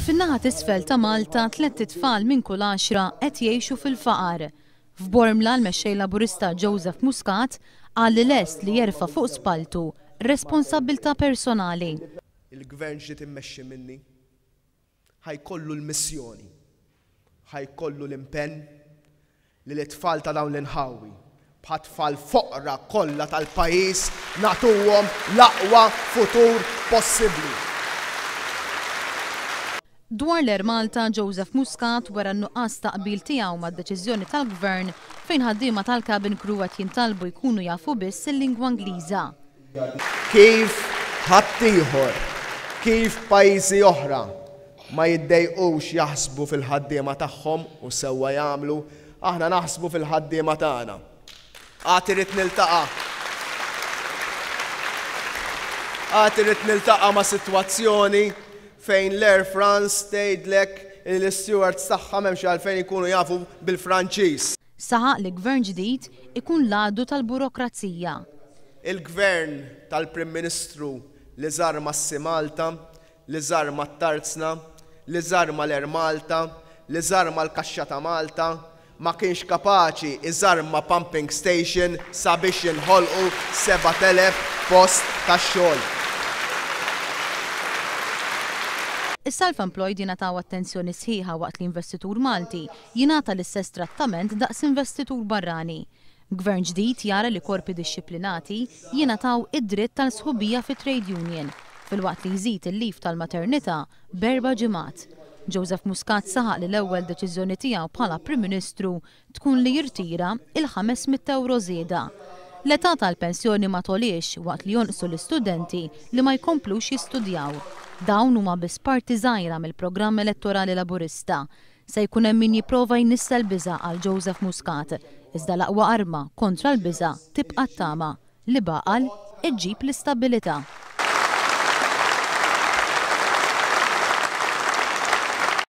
Fin-naħa t'isfel ta' Malta 3 tfal minn kull 10 qed jgħixu fil-faqar. F'Bormla l-mexxej Laburista Joseph Muscat qal li lest li jerfa' fuq spaltu responsabbiltà personali. Il-gvern ġiet immexxi minni ħajkollu l-missjoni, ħajkollu l-impenn li l-tfal ta' dawn l-inħawi bħat-tfal foqra kollha tal-pajjiż nagħtuhom l-aqwa futur possibbli. Dwar l-Air Malta, Joseph Muscat wara n-nuqqas taqbil tiegħu mad-deċiżjoni tal-Gvern fejn ħaddiema tal-cabin crew qed jintalbu jkunu jafu biss il-lingwa Ingliża. Kif ħaddieħor, kif pajjiżi oħra ma jiddejqux jaħsbu fil-ħaddiema tagħhom u sewwa jagħmlu, aħna naħsbu fil-ħaddiema tagħna. Għad irid niltaqa' ma' sitwazzjoni fejn l-Air France tgħidlek l-stewards tagħha m'hemmx għalfejn ikunu jafu bil-Franċiż. Saħaq li gvern ġdid ikun l-għadu tal-burokrazija. Il-gvern tal-Prim Ministru li żar mas-Si Malta, li żar mat-Tarzna, li żar mal-Air Malta, li żar mal-Kaxxa ta' Malta, ma kienx kapaċi iżar ma' pumping station sabiex inħolqu 7,000 post tax-xogħol. Is-self-employed jingħataw attenzjoni sħiħa waqt li investitur Malti jingħata l-istess trattament daqs investitur barrani. Gvern ġdid jara li korpi dixxiplinati jingħataw id-dritt tal-sħubija fi trade union filwaqt li jżid il-lif tal-maternità b'4 ġimgħat. Joseph Muscat saħaq li l-ewwel deċiżjoni tiegħu bħala Prim Ministru tkun li jirtira il-500 € żieda. L-età tal-pensjoni ma toliex waqt li jonqsu l-istudenti li ma jkomplux jistudjaw. Dawn huma biss parti żgħira mill-programm elettorali Laburista. Se jkun hemm min jipprova jnissa l-biża' għal Joseph Muscat, iżda l-aqwa arma kontra l-biża' tibqa' t-tama li baqal iġġib l-istabbilità.